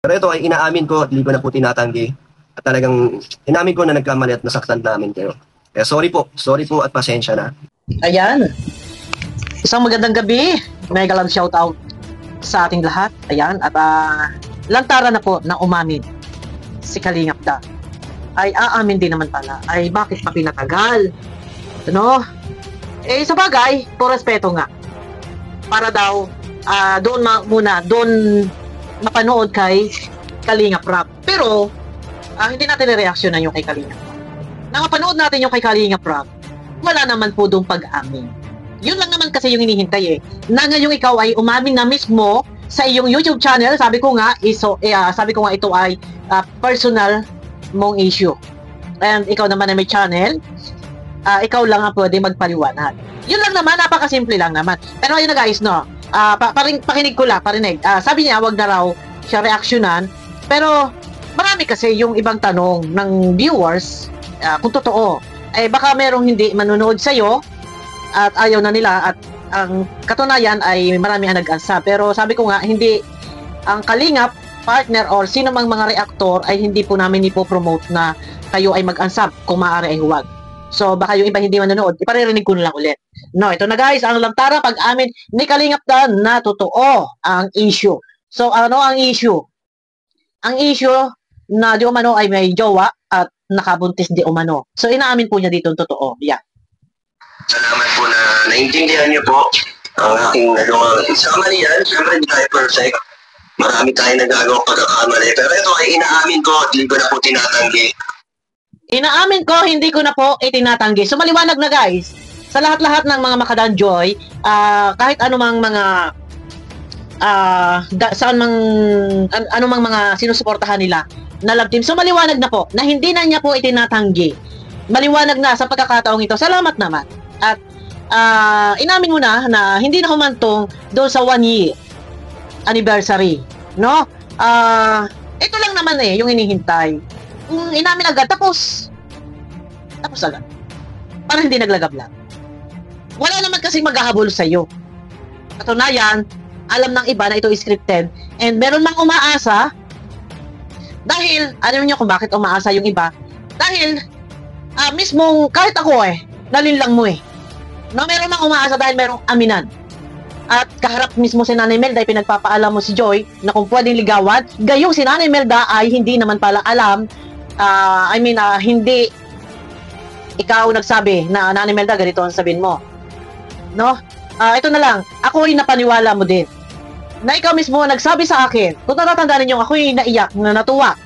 Pero ito ay inaamin ko at hindi ko na po tinatanggi. At talagang inamin ko na nagkamali at nasaktan namin kayo. Kaya sorry po at pasensya na. Ayan. Isang magandang gabi. Mega love shoutout sa ating lahat. Ayan. At lantaran na po na umamin si Kalingap Da. Ay aamin din naman pala. Ay bakit pa pinatagal? Ano? Eh sa bagay, po respeto nga. Para daw doon mapanood kay Kalingap Rap. Pero hindi natin i-reaksyonan yung kay Kalingap Rap. Nakapanood natin yung kay Kalingap Rap, wala naman po doon pag-amin. Yun lang naman kasi yung hinihintay eh. Na ngayong ikaw ay umamin na mismo sa iyong YouTube channel, sabi ko nga ito ay personal mong issue. And ikaw naman na may channel, ikaw lang ang pwede magpaliwanag. Yun lang naman, napakasimple lang naman. Pero ayun na guys, no. Pakinig ko lang, parinig. Sabi niya, wag na raw siya reaksyonan. Pero marami kasi yung ibang tanong ng viewers, kung totoo, baka merong hindi manunood sa'yo at ayaw na nila at ang katunayan ay marami ang nag-ansa. Pero sabi ko nga, hindi ang Kalingap, partner or sino mang mga reaktor ay hindi po namin ipopromote na kayo ay mag-ansab kung maaari ay huwag. So baka yung iba hindi manonood, iparirinig ko na lang ulit. No, ito na guys, ang lantara pag-amin ni Kalingap Da na totoo ang issue. So ano ang issue? Ang issue na di umano ay may jowa at nakabuntis di umano. So inaamin po niya dito ang totoo. Yeah. Salamat po na naintindihan niyo po ang aking nagawang kamalian. Siyempre hindi tayo perfect. Marami tayong nagagawang pagkakamali. Pero ito ay inaamin ko at hindi ko na po tinatanggi. Inaamin ko, hindi ko na po itinatanggi. So maliwanag na guys, sa lahat-lahat ng mga makadanjoy, kahit anumang mga anumang mga sinusuportahan nila na love team. So maliwanag na po na hindi na niya po itinatanggi. Maliwanag na sa pagkakataong ito. Salamat naman. At inamin mo na hindi na humantong doon sa 1 year anniversary, no? Ito lang naman yung hinihintay. Kung inamin agad, tapos agad. Para hindi naglagablag. Wala naman kasi maghahabol sa iyo. Katunayan, alam ng iba na ito is scripted and meron mang umaasa dahil, alam niyo kung bakit umaasa yung iba? Dahil, mismong, kahit ako nalinlang mo no, meron mang umaasa dahil merong aminan. At kaharap mismo si Nanay Melda ay pinagpapaalam mo si Joy na kung pwedeng ligawan, gayong si Nanay Melda ay hindi naman pala alam, hindi ikaw nagsabi na Nanay Melda ganito ang sabihin mo. No? Ito na lang, ako ay napaniwala mo din. Na ikaw mismo nagsabi sa akin, kung natatandaan ninyo, ako ay naiyak, na natuwa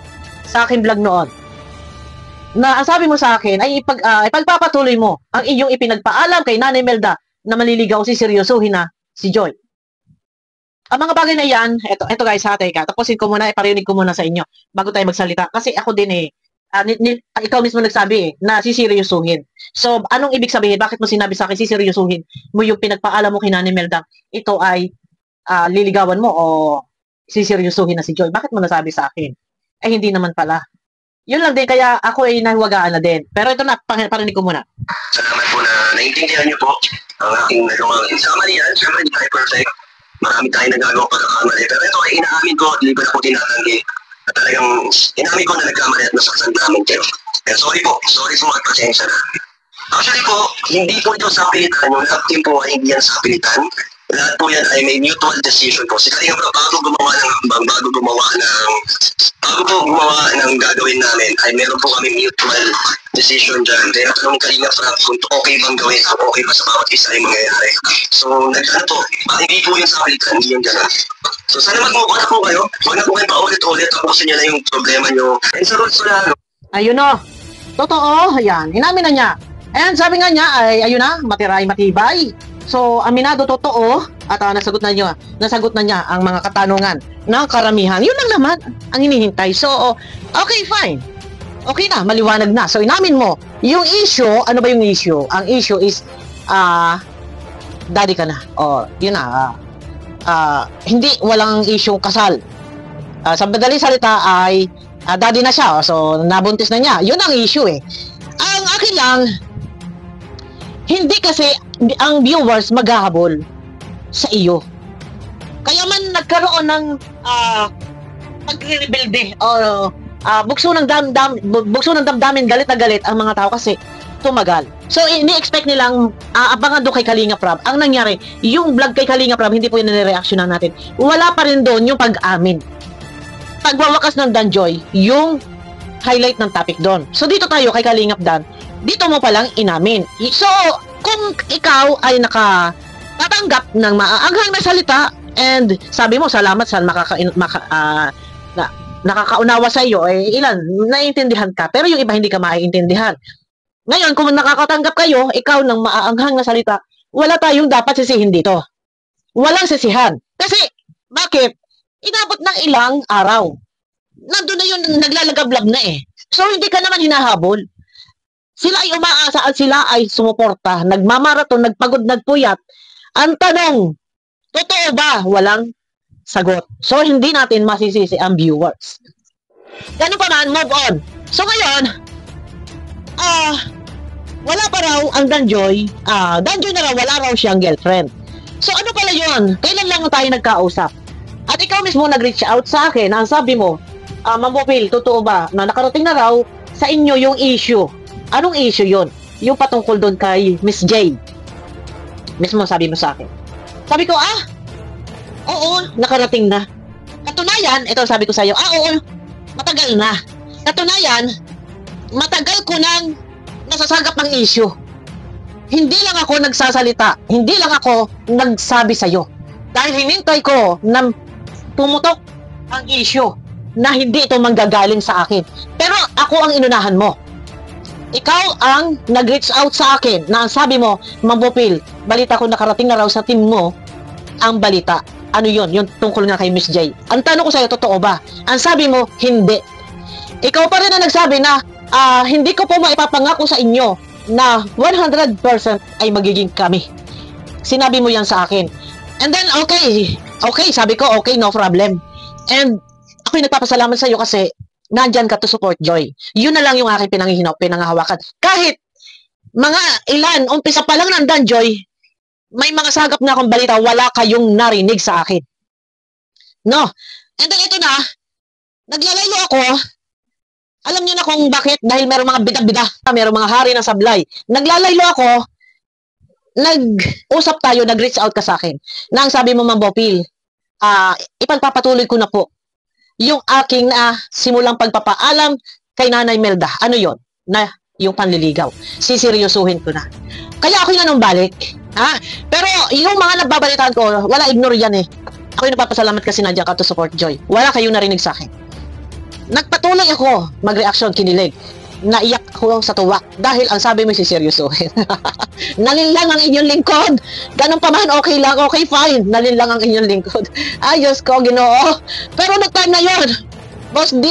sa aking vlog noon. Na ang sabi mo sa akin ay ipagpapatuloy mo ang iyong ipinagpaalam kay Nanay Melda na maliligaw si seryosohin na si Joy. Ang mga bagay na yan, ito guys, teka, tapusin ko muna, iparinig ko muna sa inyo bago tayo magsalita. Kasi ako din ikaw mismo nagsabi na siseryosuhin. So, anong ibig sabihin? Bakit mo sinabi sa akin siseryosuhin mo yung pinagpaalam mo kay Nanay Melda? Ito ay liligawan mo o siseryosuhin na si Joy. Bakit mo nasabi sa akin? Hindi naman pala. Yun lang din, kaya ako ay nahiwagaan na din. Pero ito na, parinig ko muna. Salamat po na naintindihan niyo po ang aking nagawang kamalian. Siyempre hindi tayo perfect. Marami tayong nagagawang pagkakamali. Pero ito ay inaamin ko at hindi ko na po tinatanggi. At talagang inamin ko na nagkamali at nasaktan namin kayo. Kaya sorry po at pasensya na. Actually po, hindi po ito sa pilitan. Yung love team po ay hindi yan sa pilitan. Lahat po yan ay may mutual decision po. Si Kalingap bago gumawa ng ambang, bago po gumawa ng gagawin namin, ay meron po kami mutual decision dyan. Kaya tanong Kalingap kung okay bang gawin, kung okay ba sa bawat isa ay mangyayari. So, hindi po yun sa palitan, hindi yung gano'n. So, sana mag-move on na po kayo. Huwag na po kayo paulit-ulit. Tapusin nyo na yung problema nyo. And sa rules na ayun o. Totoo, ayan. Inamin na niya. And sabi nga niya, ayun na, matiray matibay. So, aminado totoo at nasagot na niya ang mga katanungan ng karamihan. Yun lang naman ang hinihintay. So, okay, fine. Okay na, maliwanag na. So, inamin mo, yung issue, ano ba yung issue? Ang issue is, daddy ka na. O, yun na. Hindi, walang issue kasal. Sa madaling salita ay, daddy na siya. So, nabuntis na niya. Yun ang issue Ang akin lang, hindi kasi ang viewers maghahabol sa iyo. Kaya man nagkaroon ng pagre-rebuild o bukso ng damdamin, galit na galit ang mga tao kasi tumagal. So, ini-expect nilang abangan doon kay Kalinga Prab. Ang nangyari, yung vlog kay Kalinga Prab, hindi po yun nire-reactionan natin. Wala pa rin doon yung pag-amin. Pagwawakas ng Danjoy, yung highlight ng topic doon. So, dito tayo kay Kalingap Dan, dito mo palang inamin. So, kung ikaw ay nakatatanggap ng maaanghang na salita, and sabi mo, salamat sa nakakaunawa sa iyo, ilan, naiintindihan ka, pero yung iba hindi ka maiintindihan. Ngayon, kung nakakatanggap kayo, ikaw ng maaanghang na salita, wala tayong dapat sisihin dito. Walang sisihan. Kasi, bakit? Inabot ng ilang araw. Nandun na yun, naglalagablab na eh. So, hindi ka naman hinahabol. Sila ay umaasa at sila ay sumuporta. Nagmamaraton, nagpagod, nagpuyat. Ang tanong, totoo ba? Walang sagot. So, hindi natin masisisi ang viewers. Ganun pa man, move on. So, ngayon, wala pa raw ang Danjoy. Danjoy na raw, wala raw siyang girlfriend. So, ano pala yun? Kailan lang tayo nagkausap? At ikaw mismo nag-reach out sa akin. Ang sabi mo, Ma'am Popil, totoo ba na nakarating na raw sa inyo yung issue? Anong issue yun? Yung patungkol doon kay Miss J. Mismo sabi mo sa akin. Sabi ko, oo, nakarating na. Katunayan, ito sabi ko sa iyo, oo, matagal na. Katunayan, matagal ko nang nasasagap ng issue. Hindi lang ako nagsasalita, hindi lang ako nagsabi sa iyo. Dahil hinintay ko na pumutok ang issue na hindi ito manggagaling sa akin. Pero ako ang inunahan mo. Ikaw ang nag-reach out sa akin na ang sabi mo, Ma'am Popil, balita ko nakarating na raw sa team mo ang balita. Ano yun? Yung tungkol nga kay Miss J. Ang tanong ko sa'yo, totoo ba? Ang sabi mo, hindi. Ikaw pa rin ang nagsabi na hindi ko po maipapangako sa inyo na 100% ay magiging kami. Sinabi mo yan sa akin. And then, okay, sabi ko, okay, no problem. And ako'y nagpapasalamat sa iyo kasi nandyan ka to support Joy. Yun na lang yung aking pinanghahawakan. Kahit mga ilan, umpisa pa lang nandan Joy, may mga sagap na akong balita, wala kayong narinig sa akin. No? And then ito na, naglalaylo ako. Alam niyo na kung bakit? Dahil meron mga bida-bida, meron mga hari ng sablay. Naglalaylo ako, nag-usap tayo, nag-reach out ka sa akin. Na ang sabi mo, Ma'am Popil, ipagpapatuloy ko na po yung aking simulang pagpapaalam kay Nanay Melda. Ano yon? Na yung panliligaw. Siseryosuhin ko na. Kaya ako yung balik. Pero yung mga nagbabalitaan ko, wala, ignore yan eh. Ako yung nagpapasalamat kasi nandiyan ka to support Joy. Wala kayong narinig sa akin. Nagpatuloy ako mag-reaction, kinilig. Naiyak ako sa tuwa dahil ang sabi mo siseryosuhin. Nalinlang ang inyong lingkod. Ganun pa man, okay lang, okay, fine. Nalinlang ang inyong lingkod. Ayos ko, Ginoo. Pero nag-time na yun, Boss D,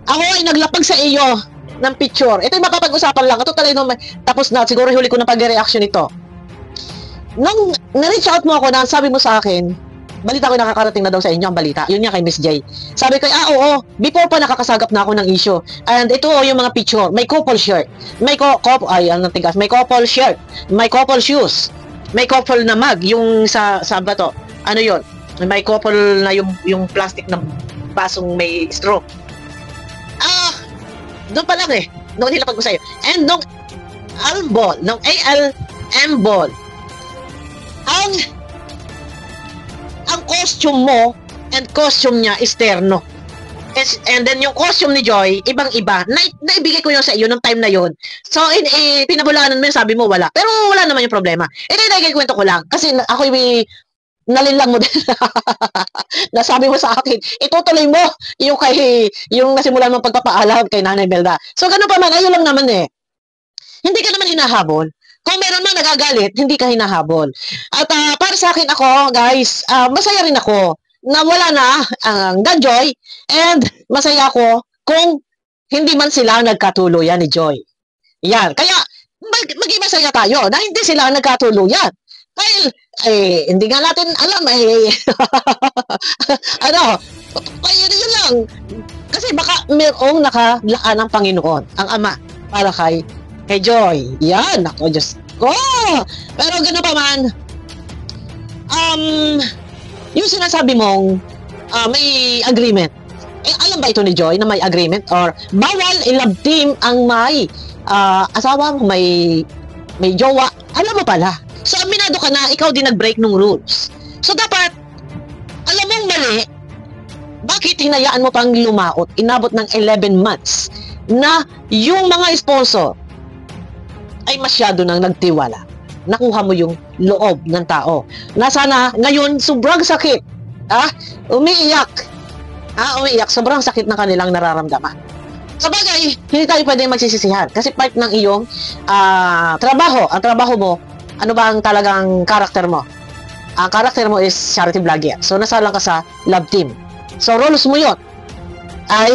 ako ay naglapag sa iyo ng picture. Ito yung mapapag-usapan lang. Ito talaga tapos na, siguro huli ko na pag-reaction ito. Nung na-reach out mo ako na sabi mo sa akin, balita ko nakakarating na daw sa inyo ang balita. Yun nga kay Miss J. Sabi ko, oo, before pa nakakasagap na ako ng issue. And ito yung mga picture. May couple shirt. May couple shirt. May couple shoes. May couple na mug. Yung sa ba to? Ano yun? May couple na yung plastic na basong may straw. Doon pa lang eh. Nung nilapag ko sa'yo. And nung ALM ball, ang costume mo and costume niya is terno. And then yung costume ni Joy, ibang-iba. Naibigay ko yun sa iyo nung time na yun. So, pinabulaanan mo yun, sabi mo wala. Pero wala naman yung problema. Nagkikwento ko lang. Kasi ako nalinlang mo din. Nasabi mo sa akin, itutuloy mo yung nasimulan mong pagpapaalam kay Nanay Melda. So, ganun pa man, ayun lang naman eh. Hindi ka naman hinahabol. Kung meron man nagagalit, hindi ka hinahabol. At para sa akin ako, guys, masaya rin ako na wala na ang Danjoy and masaya ako kung hindi man sila nagkatuluyan ni Joy. Yan. Kaya, maging masaya tayo na hindi sila nagkatuluyan. Dahil, hindi nga natin alam yun lang. Kasi baka mayroong nakalaan ng Panginoon, ang Ama, para kay Joy. Yan, ako, Diyos ko. Pero gano'n pa man, yung sinasabi mong may agreement. Eh, alam ba ito ni Joy na may agreement or bawal i-love team ang may asawa mo, may jowa? Alam mo pala. So, aminado ka na, ikaw din nag-break ng rules. So, dapat, alam mong mali, bakit hinayaan mo pang lumaot, inabot ng 11 months, na yung mga sponsor ay masyado nang nagtiwala. Nakuha mo yung loob ng tao. Na sana, ngayon, sobrang sakit. Umiiyak. Umiiyak. Sobrang sakit na kanilang nararamdaman. Sabagay, hindi tayo pwede magsisisihan. Kasi part ng iyong trabaho. Ang trabaho mo, ano ba ang talagang karakter mo? Ang karakter mo is charity vlogger. So, nasalang ka sa love team. So, roles mo yun. Ay,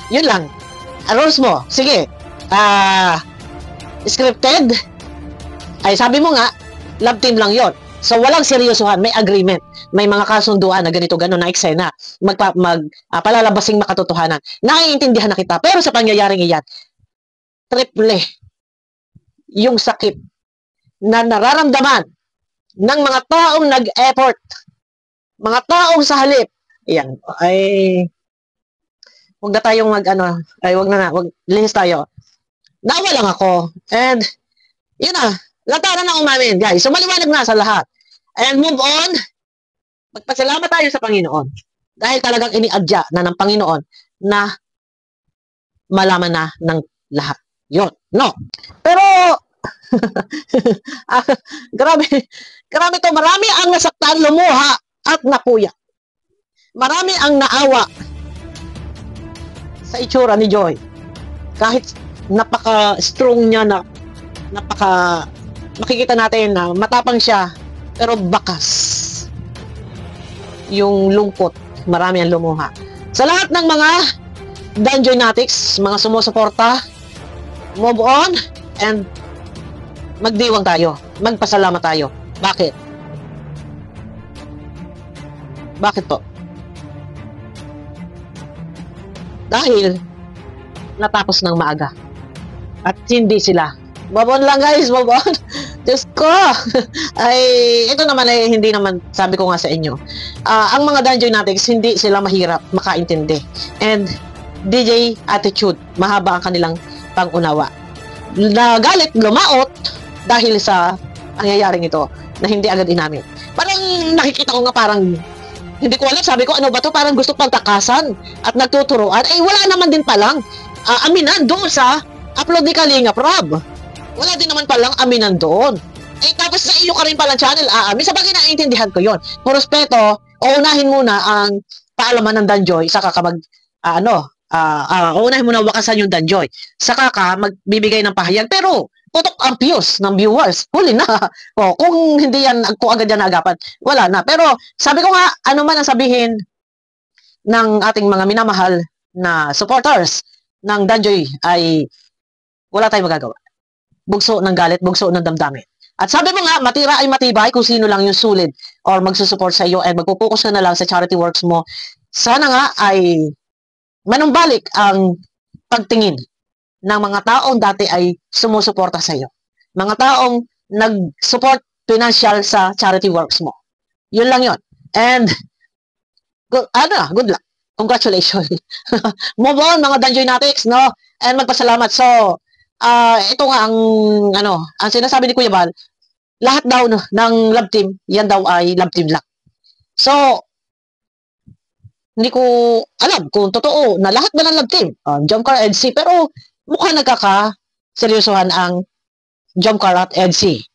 yun lang. Roles mo. Sige. Scripted. Ay, sabi mo nga, love team lang yon. So, walang seryosohan. May agreement. May mga kasunduan na ganito, gano'n na eksena. Palalabasing makatotohanan. Naiintindihan na kita. Pero sa pangyayaring iyan, triple yung sakit na nararamdaman ng mga taong nag-effort. Mga taong sa halip. Yan. Ay, huwag na tayong wag lihis tayo. Nawa lang ako. And, yun na. Lantaran na umamin, guys. So, maliwanag na sa lahat. And move on. Magpasalamat tayo sa Panginoon. Dahil talagang iniadya na ng Panginoon na malaman na ng lahat. Yun. No. Pero, grabe to. Marami ang nasaktan, lumuha, at napuya. Marami ang naawa sa itsura ni Joy. Kahit napaka-strong niya na makikita natin na matapang siya, pero bakas yung lungkot, marami ang lumuha. Sa lahat ng mga Danjoynatics, mga sumusuporta, move on and magdiwang tayo, magpasalamat tayo. Bakit? Bakit to? Dahil natapos ng maaga at hindi sila. Move on lang, guys, move on. Diyos ko! Ay, ito naman ay hindi naman, sabi ko nga sa inyo, ang mga Danjoynatics, hindi sila mahirap makaintindi. And DJ attitude, mahaba ang kanilang pangunawa. Nagalit, lumaot, dahil sa pangyayaring ito, na hindi agad inamin. Parang nakikita ko nga parang, hindi ko alam, sabi ko, ano ba to? Parang gusto pagtakasan at nagtuturuan. Ay, wala naman din palang aminan doon sa upload ni Kalingap Rob. Wala din naman palang aminan doon. Eh, tapos sa iyo ka rin palang channel, aamin. Sa bagay, naiintindihan ko yon. Por respeto, uunahin muna ang paalaman ng Danjoy, saka ka uunahin muna wakasan yung Danjoy. Saka ka magbibigay ng pahayag. Pero, putok ang views ng viewers. Huli na. Kung hindi yan, kung agad yan naagapan, wala na. Pero, sabi ko nga, ano man ang sabihin ng ating mga minamahal na supporters ng Danjoy ay wala tayong magagawa. Bugso ng galit, bugso ng damdamin. At sabi mo nga, matira ay matibay kung sino lang yung solid or magsusupport sa iyo and magpupokus ka na lang sa charity works mo. Sana nga ay manumbalik ang pagtingin ng mga taong dati ay sumusuporta sa iyo. Mga taong nag-support financial sa charity works mo. Yun lang yun. And, good luck. Congratulations. Move on, mga Danjoynatics, no? And magpasalamat. So, ito nga ang sinasabi ni Kuya Bal, lahat daw ng love team, yan daw ay love team lang. So, hindi ko alam kung totoo na lahat ba ng love team, Jomcar EDC, pero mukhang nagkaka-seryosohan ang Jomcar at EDC.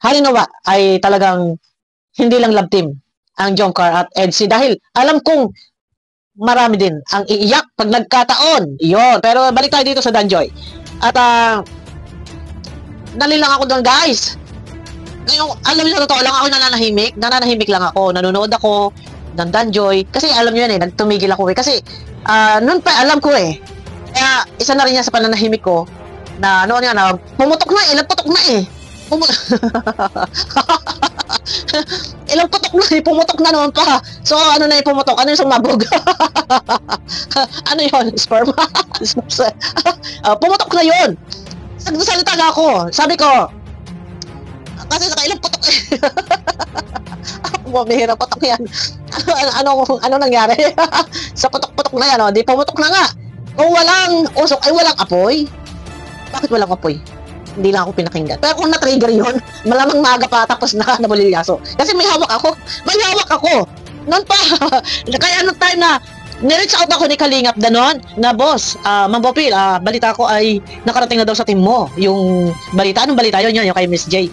Halinawa ay talagang hindi lang love team ang Jomcar at EDC dahil alam kong marami din ang iiyak pag nagkataon. Iyon. Pero balik tayo dito sa Danjoy. At nalilang ako doon, guys. Ngayon, alam niyo, totoo lang ako nananahimik lang ako, nanonood ako ng Danjoy, kasi alam niyo yan nagtumigil ako kasi noon pa alam ko kaya isa na rin yan sa pananahimik ko na noon yan pumutok na nagputok na ilang putok na pumutok na noon pa. So ano na yung pumutok? Ano yung sumabog? Ano yun? Sperm? Pumutok na yun. Nagsalita na ako. Sabi ko, kasi nakailang putok Bumihira putok yan. ano nangyari? Sa putok-putok na yan, di pumutok na nga. Kung walang usok, ay walang apoy. Bakit walang apoy? Hindi lang ako pinakinggan. Pero kung na-trigger yun, malamang maaga pa tapos nabulilyaso. Kasi may hawak ako. May hawak ako. Noon pa. Kaya ano time na nireach out ako ni Kalingap Danon na boss, Ma'am Bopil, balita ko ay nakarating na daw sa team mo. Yung balita, anong balita yun? Yung kay Miss J.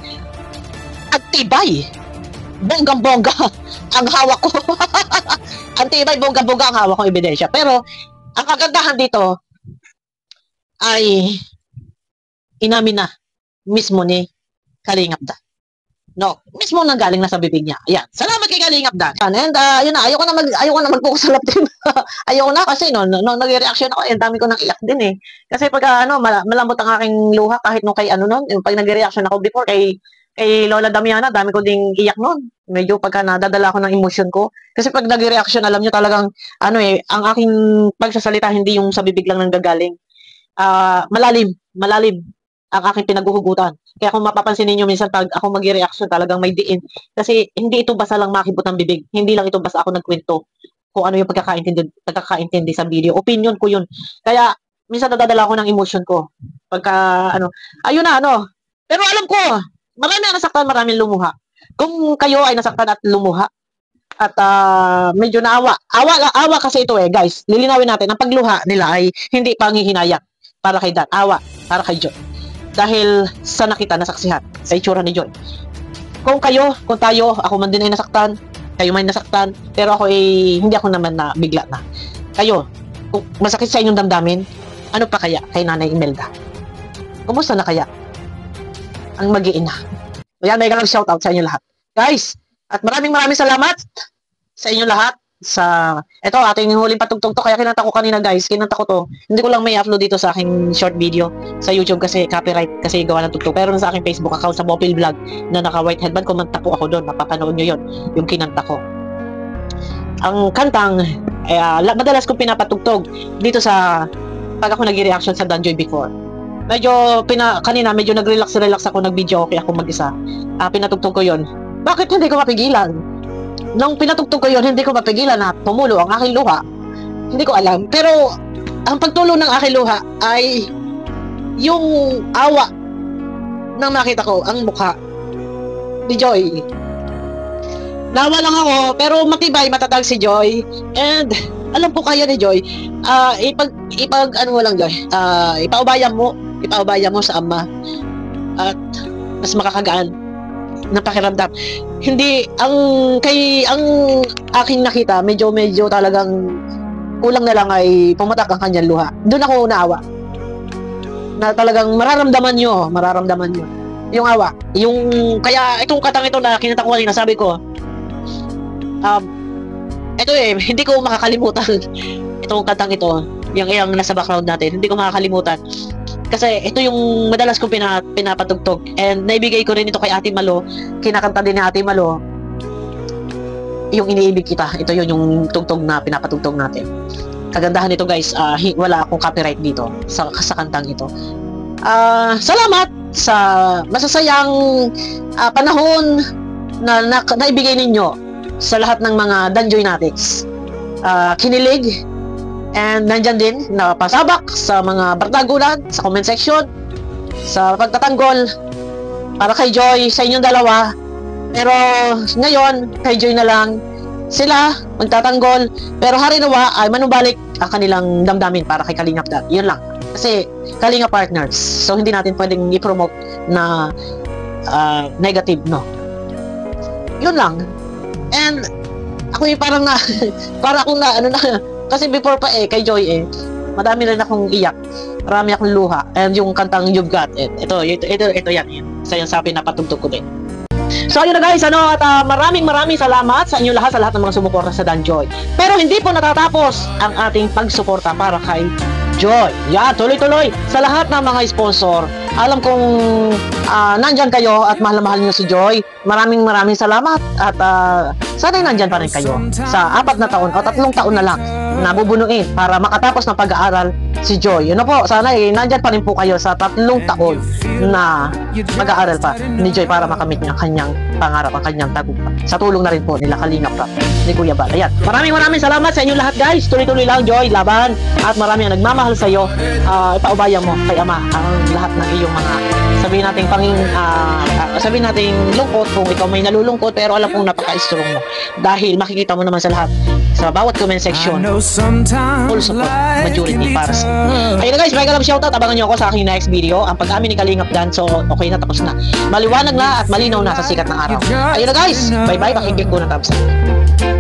At tibay. Bonggang-bongga ang hawak ko. Ang tibay, bonggang-bongga ang hawak kong ebidensya. Pero, ang kagandahan dito ay inamin na mismo ni Kalingap Dan. No, mismo nang galing na sa bibig niya. Ayan. Salamat kay Kalingap Dan. And yun na, ayoko na mag-focus sa lap team. Ayoko na kasi no nag-reaction ako, dami ko nang iyak din eh. Kasi pag malambot ang aking luha kahit nung kay yung pag nag-reaction ako before kay Lola Damiana, dami ko ding iyak noon. Medyo pagka nadadala ko ng emotion ko. Kasi pag nag-reaction, alam nyo talagang ang aking pagsasalita hindi yung sa bibig lang nang gagaling. Malalim ang aking pinaguhugutan. Kaya kung mapapansin niyo minsan pag ako mag-reaction talagang may diin. Kasi hindi ito basta lang makibot ng bibig. Hindi lang ito basta ako nagkwento kung ano yung pagkakaintindi sa video. Opinion ko yun. Kaya minsan nadadala ko ng emotion ko. Pagka ayun na Pero alam ko, marami ang nasaktan, maraming lumuha. Kung kayo ay nasaktan at lumuha at medyo naawa. Awa kasi ito guys. Lilinawin natin, ang pagluha nila ay hindi panghihinayang para kay Dan. Awa para kay Joy. Dahil sa nakita, nasaksihan sa itsura ni Joy. Kung tayo, ako man din ay nasaktan, kayo man nasaktan, pero ako hindi ako naman na bigla na. Kayo, kung masakit sa inyong damdamin, ano pa kaya kay Nanay Imelda? Kumusta na kaya ang mag-iina? Ayan, may galang shoutout sa inyo lahat. Guys, at maraming salamat sa inyo lahat. Ito, ating huling patugtog to. Kaya kinanta ko kanina guys, kinanta ko to. Hindi ko lang may upload dito sa aking short video sa YouTube kasi copyright, kasi gawa ng tugtog. Pero sa aking Facebook account sa Bopil Vlog na naka white headband, kumanta po ako doon. Mapapanood nyo yun, yung kinanta ko. Ang kantang madalas kong pinapatugtog dito sa pag ako nag-reaction sa Danjoy before. Kanina medyo nag-relax ako, nag-video okay ako mag-isa. Pinatugtog ko yon. Bakit hindi ko mapigilan? Nung pinatugtog ko yon, hindi ko mapigilan na tumulo ang aking luha. Hindi ko alam. Pero ang pagtulo ng aking luha ay yung awa nang makita ko ang mukha ni Joy. Nawa lang ako, pero matibay, matatag si Joy. And alam ko kaya ni Joy. Ipaubaya mo sa ama at mas makakagaan ng pakiramdam. Hindi ang aking nakita, medyo talagang kulang na lang ay pumatak ang kanyang luha. Doon ako naawa. Na talagang mararamdaman nyo yung awa. Kaya itong katang ito na kinanta ko kanina, sabi ko, ito hindi ko makakalimutan itong kantang ito, yung nasa background natin, hindi ko makakalimutan. Kasi ito yung madalas kong pinapatugtog. And naibigay ko rin ito kay Ate Malo. Kinakanta din ni Ate Malo yung Iniibig Kita. Ito yung tugtog na pinapatugtog natin. Kagandahan nito guys, wala akong copyright dito sa kantang ito. Salamat sa masasayang panahon na naibigay ninyo sa lahat ng mga Danjoy Natics. Kinilig. And nandyan din, napasabak sa mga bardagulan, sa comment section, sa pagtatanggol, para kay Joy, sa inyong dalawa. Pero ngayon, kay Joy na lang, sila magtatanggol. Pero harinawa ay manubalik ang kanilang damdamin para kay Kalingap Dan. Yun lang. Kasi Kalingap partners. So hindi natin pwedeng i-promote na negative, no? Yun lang. And ako parang para akong kasi before pa kay Joy madami rin akong iyak, marami akong luha, and yung kantang You've Got It, ito yan, isa yan sa pinapatugtog ko din. So ayun na guys, at maraming salamat sa inyo lahat, sa lahat ng mga sumuporta sa Danjoy. Pero hindi po natatapos ang ating pagsuporta para kay Joy. Yan, tuloy-tuloy sa lahat ng mga sponsor. Alam kong nandyan kayo at mahal na mahal niyo si Joy. Maraming salamat at sana'y nandyan pa rin kayo sa 4 na taon o 3 taon na lang nabubunuin para makatapos ng pag-aaral si Joy. Yun na po, sana nandyan pa rin po kayo sa 3 taon na mag-aaral pa ni Joy para makamit niya kanyang pangarap, ang kanyang tagumpay. Sa tulong na rin po nila Kalingap Rap ni Kuya Bal. Ayan. Maraming salamat sa inyo lahat, guys. Tuloy-tuloy lang, Joy, laban. At marami ang nagmamahal sa iyo. Ipaubayan mo kay Ama ang lahat ng iyong mga sabihin nating lungkot kung ikaw may nalulungkot, pero alam kong napaka-strong mo. Dahil makikita mo naman sa lahat, sa bawat comment section, full support, majority para sa ayun na guys, may kalam shoutout. Abangan nyo ako sa aking next video, ang pag-amin ni Kalingap Dan. So okay na, tapos na, maliwanag na at malinaw na sa sikat ng araw. Ayun na guys, bye bye, pakikik ko na, thumbs up.